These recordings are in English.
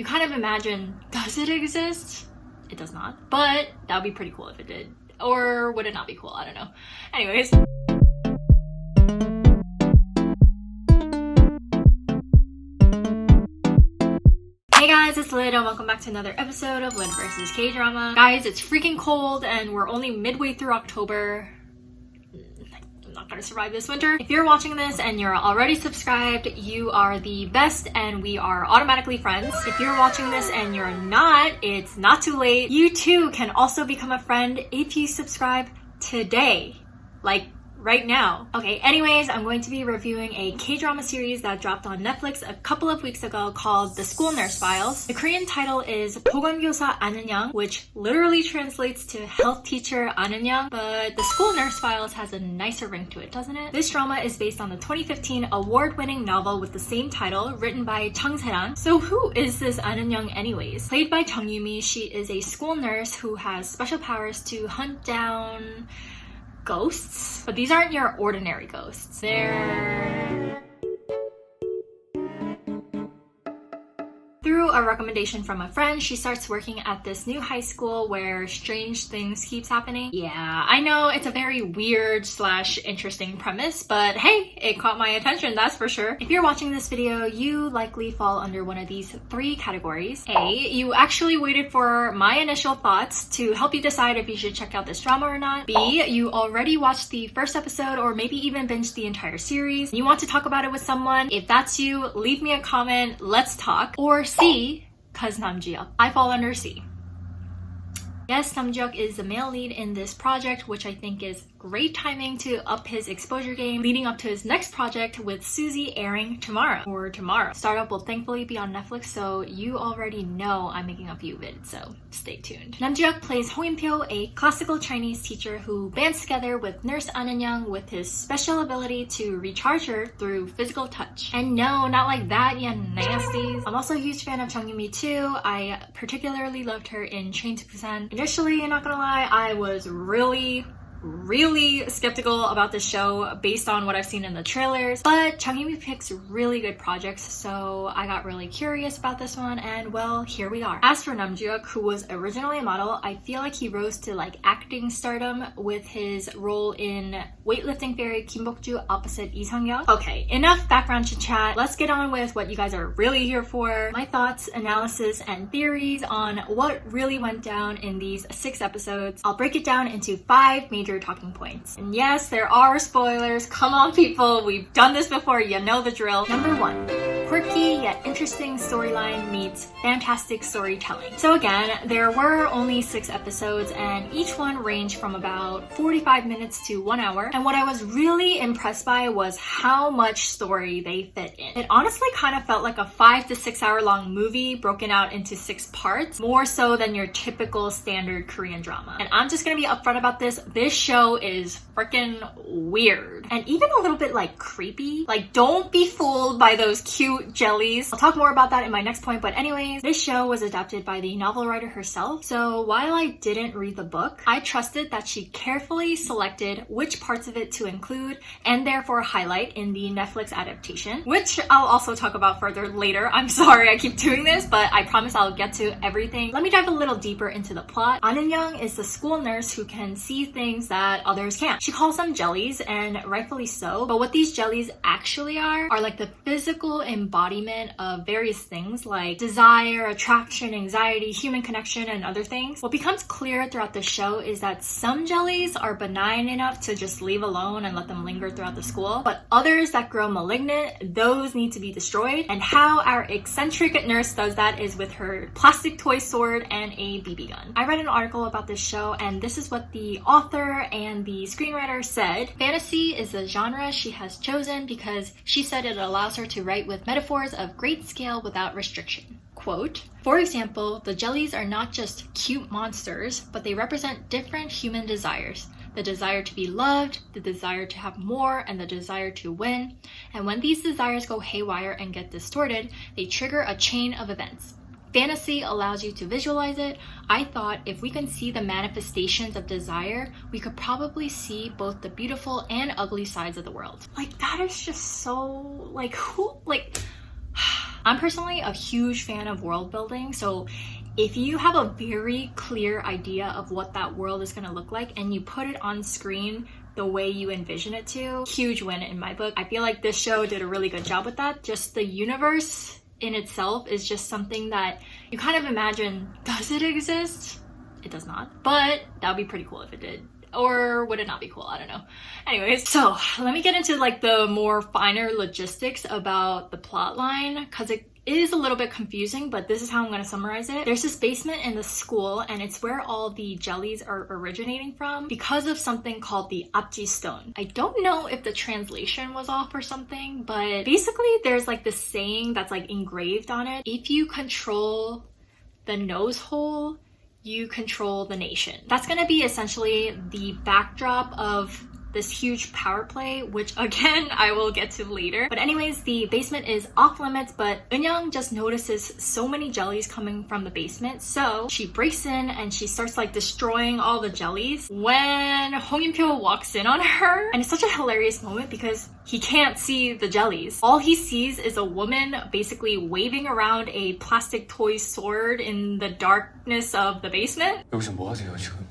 You kind of imagine, does it exist? It does not, but that would be pretty cool if it did. Or would it not be cool? I don't know. Anyways. Hey guys, it's Lyd and welcome back to another episode of lydversus K-drama. Guys, it's freaking cold and we're only midway through October. I'm not gonna survive this winter. If you're watching this and you're already subscribed, you are the best and we are automatically friends. If you're watching this and you're not, it's not too late. You too can also become a friend if you subscribe today. Like, right now. Okay, anyways, I'm going to be reviewing a K-drama series that dropped on Netflix a couple of weeks ago called The School Nurse Files. The Korean title is 보건교사 아는 양, which literally translates to health teacher 아는 양, but The School Nurse Files has a nicer ring to it, doesn't it? This drama is based on the 2015 award-winning novel with the same title, written by Jung. So who is this 아는 양 anyways? Played by Yumi, she is a school nurse who has special powers to hunt down ghosts, but these aren't your ordinary ghosts. They're... Through a recommendation from a friend, she starts working at this new high school where strange things keeps happening. Yeah, I know it's a very weird / interesting premise, but hey, it caught my attention, that's for sure. If you're watching this video, you likely fall under one of these 3 categories. A, you actually waited for my initial thoughts to help you decide if you should check out this drama or not. B, you already watched the first episode or maybe even binged the entire series. You want to talk about it with someone. If that's you, leave me a comment, let's talk. Or C, cause Namjiuk. I fall under C. Yes, Namjiuk is the male lead in this project, which I think is great timing to up his exposure game leading up to his next project with Suzy airing tomorrow. Startup will thankfully be on Netflix, so you already know I'm making a few vids, so stay tuned. Namjiuk plays Ho In-pyo, a classical Chinese teacher who bands together with nurse Anan Young with his special ability to recharge her through physical touch. And no, not like that, you nasties. I'm also a huge fan of Jung Yumi too. I particularly loved her in Train to Busan. Initially, not gonna lie, I was really skeptical about this show based on what I've seen in the trailers, but Jung Yumi picks really good projects, so I got really curious about this one, and well, here we are. As for Namjiuk, who was originally a model, I feel like he rose to like acting stardom with his role in weightlifting fairy Kim Bok-ju opposite Lee Sang-yeon. Okay, enough background chit chat. Let's get on with what you guys are really here for. My thoughts, analysis, and theories on what really went down in these 6 episodes. I'll break it down into 5 major talking points. And yes, there are spoilers. Come on, people. We've done this before. You know the drill. Number 1. Quirky yet interesting storyline meets fantastic storytelling. So again, there were only 6 episodes and each one ranged from about 45 minutes to 1 hour. And what I was really impressed by was how much story they fit in. It honestly kind of felt like a 5 to 6 hour long movie broken out into 6 parts, more so than your typical standard Korean drama. And I'm just gonna be upfront about this. This show is freaking weird and even a little bit like creepy. Like, don't be fooled by those cute jellies. I'll talk more about that in my next point, but anyways, this show was adapted by the novel writer herself. So while I didn't read the book, I trusted that she carefully selected which parts of it to include and therefore highlight in the Netflix adaptation, which I'll also talk about further later. I'm sorry I keep doing this, but I promise I'll get to everything. Let me dive a little deeper into the plot. Anan Young is the school nurse who can see things that others can't. She calls them jellies, and rightfully so, but what these jellies actually are like the physical embodiment of various things like desire, attraction, anxiety, human connection, and other things. What becomes clear throughout the show is that some jellies are benign enough to just leave alone and let them linger throughout the school, but others that grow malignant, those need to be destroyed. And how our eccentric nurse does that is with her plastic toy sword and a BB gun. I read an article about this show, and this is what the author and the screenwriter said. Fantasy is the genre she has chosen because she said it allows her to write with metaphors of great scale without restriction. Quote, for example, the jellies are not just cute monsters, but they represent different human desires. The desire to be loved, the desire to have more, and the desire to win. And when these desires go haywire and get distorted, they trigger a chain of events. Fantasy allows you to visualize it. I thought if we can see the manifestations of desire, we could probably see both the beautiful and ugly sides of the world. Like, that is just so, like, who, like, I'm personally a huge fan of world building, so if you have a very clear idea of what that world is going to look like and you put it on screen the way you envision it to, huge win in my book. I feel like this show did a really good job with that. Just the universe in itself is just something that you kind of imagine, does it exist? It does not, but that would be pretty cool if it did. Or would it not be cool? I don't know. Anyways, so let me get into like the more finer logistics about the plot line, because it is a little bit confusing, but this is how I'm going to summarize it. There's this basement in the school, and it's where all the jellies are originating from because of something called the apji stone. I don't know if the translation was off or something, but basically there's like this saying that's like engraved on it. If you control the nose hole, you control the nation. That's gonna be essentially the backdrop of this huge power play, which again, I will get to later. But anyways, the basement is off limits, but Eunyoung just notices so many jellies coming from the basement. So she breaks in and she starts like destroying all the jellies when Hong In-pyo walks in on her. And it's such a hilarious moment because he can't see the jellies. All he sees is a woman basically waving around a plastic toy sword in the darkness of the basement. 여기서 뭐 하세요, 지금?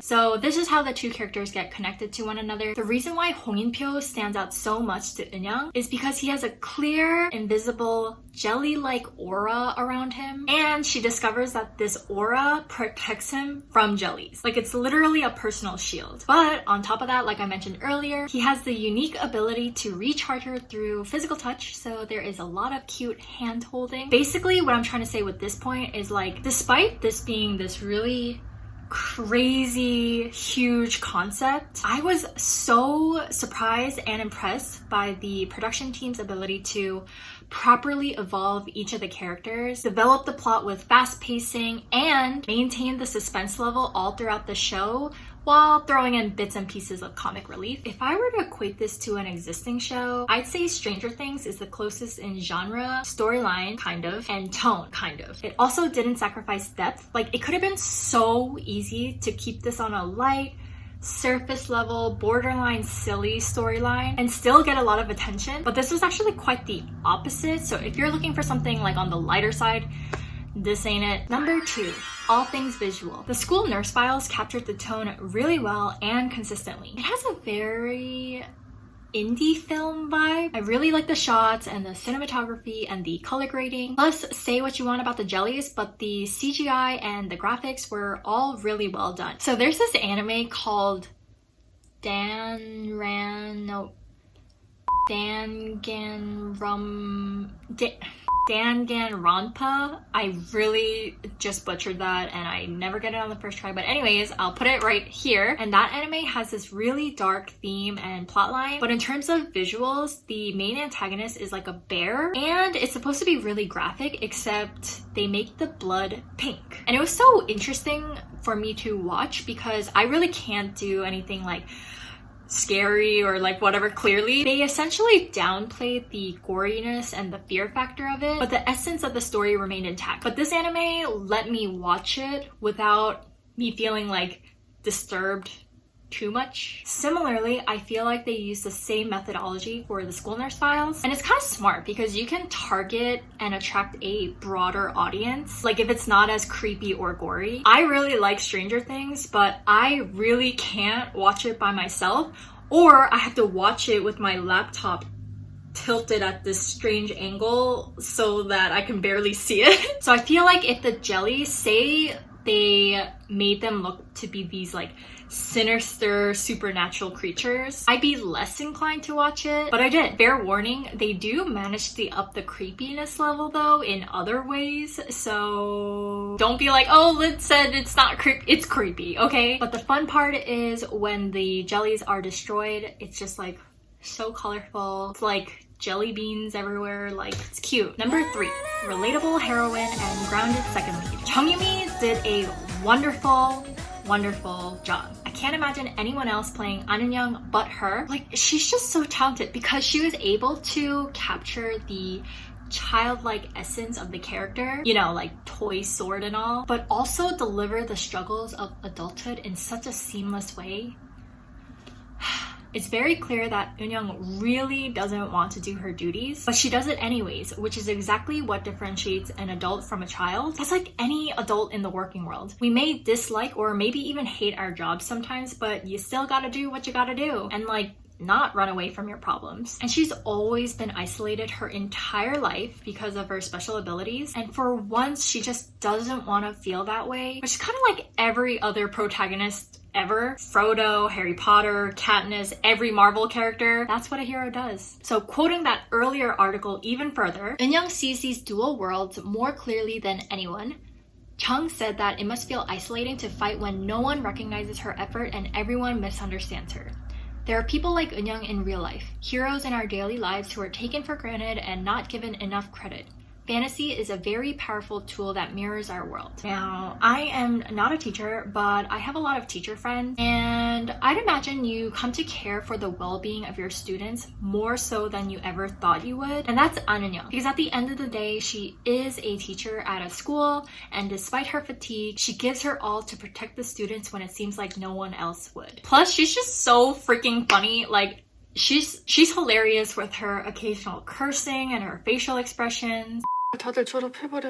So this is how the two characters get connected to one another. The reason why Hong In-pyo stands out so much to Eunyoung is because he has a clear, invisible, jelly-like aura around him. And she discovers that this aura protects him from jellies. Like, it's literally a personal shield. But on top of that, like I mentioned earlier, he has the unique ability to recharge her through physical touch. So there is a lot of cute hand holding. Basically, what I'm trying to say with this point is like, despite this being this really crazy huge concept, I was so surprised and impressed by the production team's ability to properly evolve each of the characters, develop the plot with fast pacing, and maintain the suspense level all throughout the show while throwing in bits and pieces of comic relief. If I were to equate this to an existing show, I'd say Stranger Things is the closest in genre, storyline, kind of, and tone, kind of. It also didn't sacrifice depth. Like, it could have been so easy to keep this on a light, surface level, borderline silly storyline and still get a lot of attention, but this was actually quite the opposite. So if you're looking for something like on the lighter side, this ain't it. Number 2, all things visual. The school nurse files captured the tone really well and consistently. It has a very indie film vibe. I really like the shots and the cinematography and the color grading. Plus, say what you want about the jellies, but the CGI and the graphics were all really well done. So there's this anime called Danganronpa. I really just butchered that and I never get it on the first try, but anyways, I'll put it right here. And that anime has this really dark theme and plotline, but in terms of visuals, the main antagonist is like a bear and it's supposed to be really graphic, except they make the blood pink. And it was so interesting for me to watch because I really can't do anything like scary or like whatever clearly. They essentially downplayed the goriness and the fear factor of it, but the essence of the story remained intact. But this anime let me watch it without me feeling like disturbed too much. Similarly, I feel like they use the same methodology for the school nurse files, and it's kind of smart because you can target and attract a broader audience, like if it's not as creepy or gory. I really like Stranger Things, but I really can't watch it by myself, or I have to watch it with my laptop tilted at this strange angle so that I can barely see it. So I feel like if the jellies, say they made them look to be these like sinister supernatural creatures, I'd be less inclined to watch it. But I did. Fair warning, they do manage to up the creepiness level though in other ways, so don't be like, oh, Lid said it's not creepy. It's creepy, okay? But the fun part is when the jellies are destroyed, it's just like so colorful. It's like jelly beans everywhere, like it's cute. Number 3, relatable heroine and grounded second lead. Yumi did a wonderful job. I can't imagine anyone else playing Eunyoung but her. Like, she's just so talented because she was able to capture the childlike essence of the character, you know, like toy sword and all, but also deliver the struggles of adulthood in such a seamless way. It's very clear that Eun-young really doesn't want to do her duties, but she does it anyways, which is exactly what differentiates an adult from a child. That's like any adult in the working world. We may dislike or maybe even hate our jobs sometimes, but you still gotta do what you gotta do and like not run away from your problems. And she's always been isolated her entire life because of her special abilities, and for once she just doesn't want to feel that way, which is kind of like every other protagonist ever. Frodo, Harry Potter, Katniss, every Marvel character. That's what a hero does. So quoting that earlier article even further, Eun-young sees these dual worlds more clearly than anyone. Jung said that it must feel isolating to fight when no one recognizes her effort and everyone misunderstands her. There are people like Eun-young in real life, heroes in our daily lives who are taken for granted and not given enough credit. Fantasy is a very powerful tool that mirrors our world. Now, I am not a teacher, but I have a lot of teacher friends, and I'd imagine you come to care for the well-being of your students more so than you ever thought you would. And that's Eun-young, because at the end of the day, she is a teacher at a school, and despite her fatigue, she gives her all to protect the students when it seems like no one else would. Plus, she's just so freaking funny. Like, she's hilarious with her occasional cursing and her facial expressions. 다들 졸업해버려.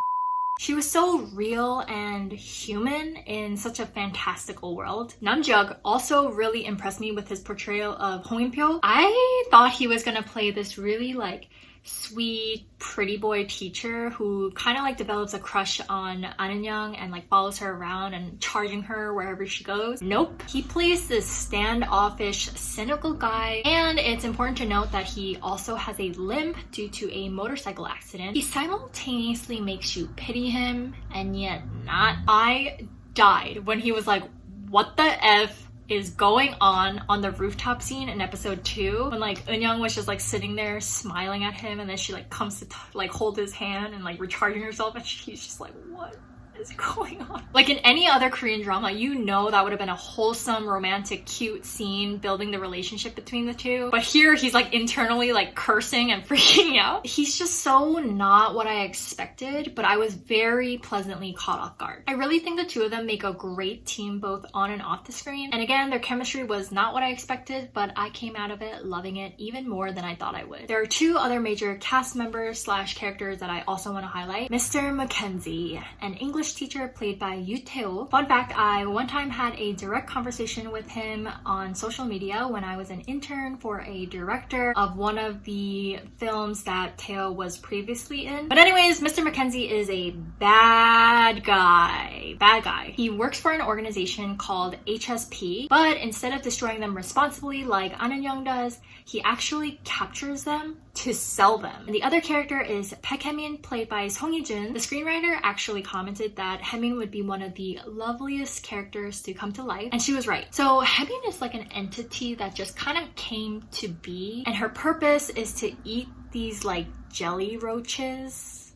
She was so real and human in such a fantastical world. Namjoon also really impressed me with his portrayal of Hong In-pyo. I thought he was gonna play this really like sweet, pretty boy teacher who kind of like develops a crush on Eun-young and like follows her around and charging her wherever she goes. Nope. He plays this standoffish, cynical guy, and it's important to note that he also has a limp due to a motorcycle accident. He simultaneously makes you pity him and yet not. I died when he was like, what the F is going on the rooftop scene in episode 2 when like Eun-young was just like sitting there smiling at him, and then she like comes to like hold his hand and like recharging herself, and he's just like, what is going on? Like in any other Korean drama, you know that would have been a wholesome, romantic, cute scene building the relationship between the two. But here he's like internally like cursing and freaking out. He's just so not what I expected, but I was very pleasantly caught off guard. I really think the two of them make a great team both on and off the screen. And again, their chemistry was not what I expected, but I came out of it loving it even more than I thought I would. There are two other major cast members / characters that I also want to highlight. Mr. Mackenzie, an English teacher played by Yoo Tae-ho. Fun fact, I one time had a direct conversation with him on social media when I was an intern for a director of one of the films that Tae-ho was previously in. But anyways, Mr. Mackenzie is a bad guy. Bad guy. He works for an organization called HSP, but instead of destroying them responsibly like Eun-young does, he actually captures them to sell them. And the other character is Baek Haemin, played by Song Hee-jun. The screenwriter actually commented that Haemin would be one of the loveliest characters to come to life, and she was right. So Haemin is like an entity that just kind of came to be, and her purpose is to eat these like jelly roaches.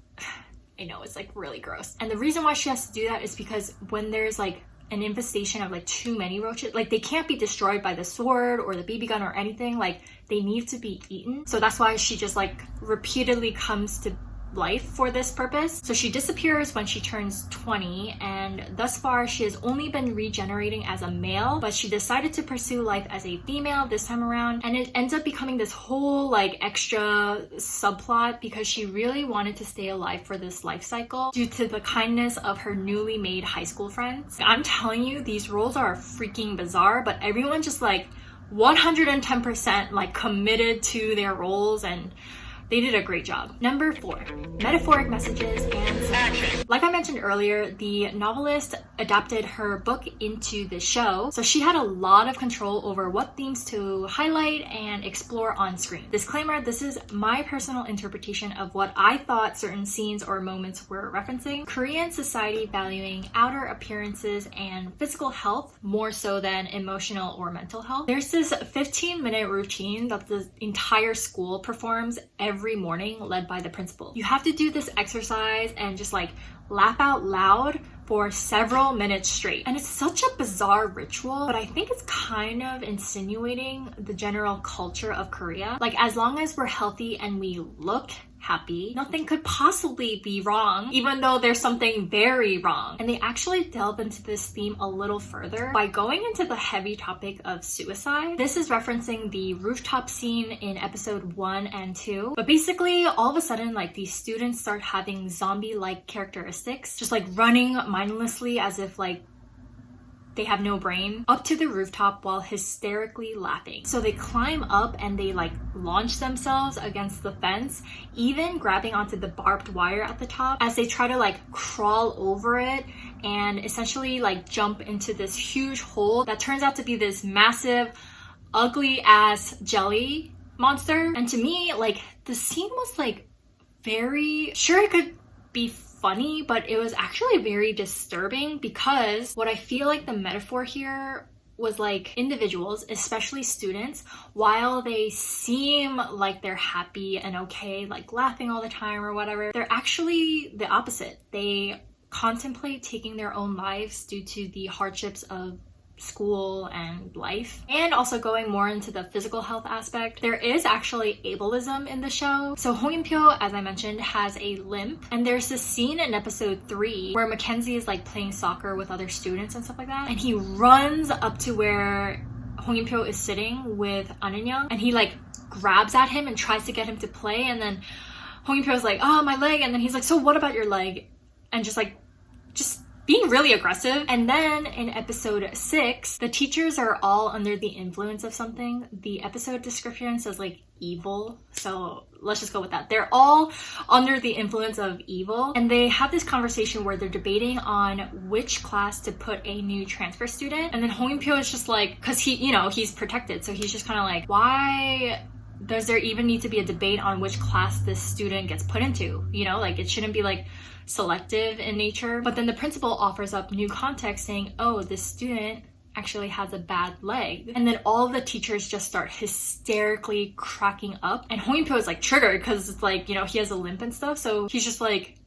I know, it's like really gross. And the reason why she has to do that is because when there's like an infestation of like too many roaches, like they can't be destroyed by the sword or the BB gun or anything, like they need to be eaten. So that's why she just like repeatedly comes to life for this purpose. So she disappears when she turns 20, and thus far she has only been regenerating as a male, but she decided to pursue life as a female this time around, and it ends up becoming this whole like extra subplot because she really wanted to stay alive for this life cycle due to the kindness of her newly made high school friends. I'm telling you, these roles are freaking bizarre, but everyone just like 110% like committed to their roles, and they did a great job. Number 4, metaphoric messages and action. Like I mentioned earlier, the novelist adapted her book into the show, so she had a lot of control over what themes to highlight and explore on screen. Disclaimer, this is my personal interpretation of what I thought certain scenes or moments were referencing. Korean society valuing outer appearances and physical health more so than emotional or mental health. There's this 15-minute routine that the entire school performs every morning, led by the principal. You have to do this exercise and just like laugh out loud for several minutes straight. And it's such a bizarre ritual, but I think it's kind of insinuating the general culture of Korea. Like, as long as we're healthy and we look happy. Nothing could possibly be wrong, even though there's something very wrong. And they actually delve into this theme a little further by going into the heavy topic of suicide. This is referencing the rooftop scene in episode 1 and 2. But basically, all of a sudden, like, these students start having zombie-like characteristics, just like running mindlessly as if like they have no brain, up to the rooftop while hysterically laughing. So they climb up and they like launch themselves against the fence, even grabbing onto the barbed wire at the top as they try to like crawl over it and essentially like jump into this huge hole that turns out to be this massive, ugly ass jelly monster. And to me, like, the scene was like very, sure, it could be funny, but it was actually very disturbing, because what I feel like the metaphor here was like individuals, especially students, while they seem like they're happy and okay, like laughing all the time or whatever, they're actually the opposite. They contemplate taking their own lives due to the hardships of school and life. And also going more into the physical health aspect, there is actually ableism in the show. So Hong-In-pyo, as I mentioned, has a limp, and there's this scene in episode 3 where Mackenzie is like playing soccer with other students and stuff like that, and he runs up to where Hong-In-pyo is sitting with An-In-young, and he like grabs at him and tries to get him to play, and then Hong-In-pyo is like, oh, my leg, and then he's like, so what about your leg? And just being really aggressive. And then in episode 6, the teachers are all under the influence of something. The episode description says like evil, so let's just go with that. They're all under the influence of evil, and they have this conversation where they're debating on which class to put a new transfer student. And then Hong-In-pyo is just like, because he, you know, he's protected, so he's just kind of like, why does there even need to be a debate on which class this student gets put into? You know, like, it shouldn't be like selective in nature. But then the principal offers up new context saying, oh, this student actually has a bad leg. And then all the teachers just start hysterically cracking up, and Hong-In-pyo is like triggered because it's like, you know, he has a limp and stuff, so he's just like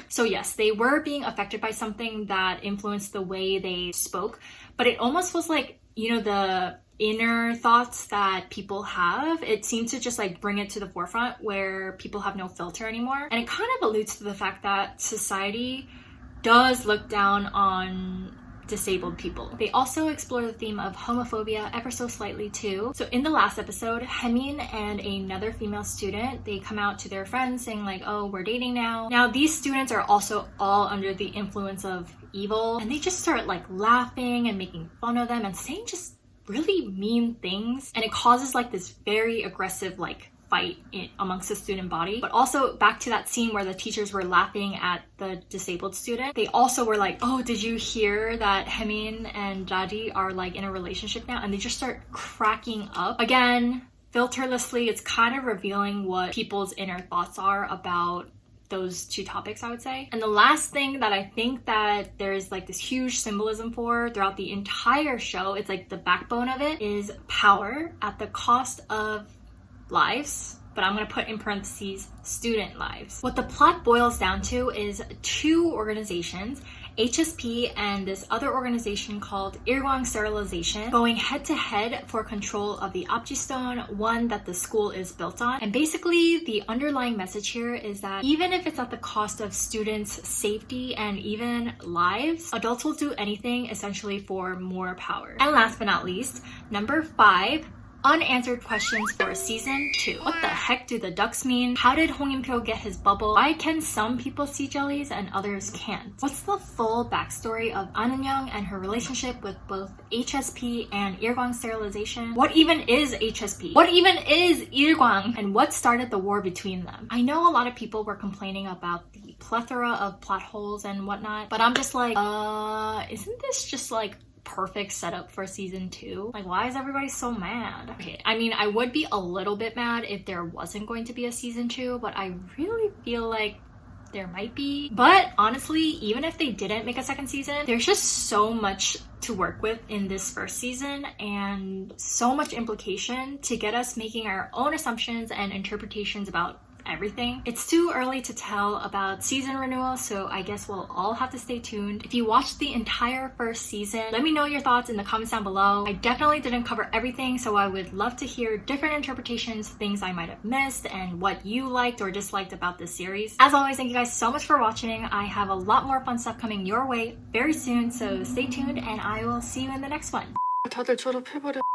so yes, they were being affected by something that influenced the way they spoke, but it almost was like, you know, the inner thoughts that people have, it seemed to just like bring it to the forefront where people have no filter anymore. And it kind of alludes to the fact that society does look down on disabled people. They also explore the theme of homophobia ever so slightly too. So in the last episode, Haemin and another female student, they come out to their friends saying like, oh, we're dating now. Now these students are also all under the influence of evil, and they just start like laughing and making fun of them and saying just really mean things, and it causes like this very aggressive like fight amongst the student body. But also back to that scene where the teachers were laughing at the disabled student, they also were like, oh, did you hear that Haemin and Jadi are like in a relationship now? And they just start cracking up. Again, filterlessly, it's kind of revealing what people's inner thoughts are about those two topics, I would say. And the last thing that I think that there's like this huge symbolism for throughout the entire show, it's like the backbone of it, is power at the cost of lives, but I'm going to put in parentheses student lives. What the plot boils down to is two organizations, HSP and this other organization called Irgwang Sterilization, going head to head for control of the Apji Stone, one that the school is built on. And basically the underlying message here is that even if it's at the cost of students' safety and even lives, adults will do anything essentially for more power. And last but not least, number 5, unanswered questions for season 2. What the heck do the ducks mean? How did Hong-In-pyo get his bubble? Why can some people see jellies and others can't? What's the full backstory of An-In-young and her relationship with both HSP and Irgwang Sterilization? What even is HSP? What even is Irgwang? And what started the war between them? I know a lot of people were complaining about the plethora of plot holes and whatnot, but I'm just like, isn't this just like perfect setup for season 2? Like, why is everybody so mad? Okay, I mean, I would be a little bit mad if there wasn't going to be a season 2, but I really feel like there might be. But honestly, even if they didn't make a second season, there's just so much to work with in this first season and so much implication to get us making our own assumptions and interpretations about everything. It's too early to tell about season renewal, so I guess we'll all have to stay tuned. If you watched the entire first season, let me know your thoughts in the comments down below. I definitely didn't cover everything, so I would love to hear different interpretations, things I might have missed, and what you liked or disliked about this series. As always, thank you guys so much for watching. I have a lot more fun stuff coming your way very soon, so stay tuned and I will see you in the next one. 다들 졸업해버려.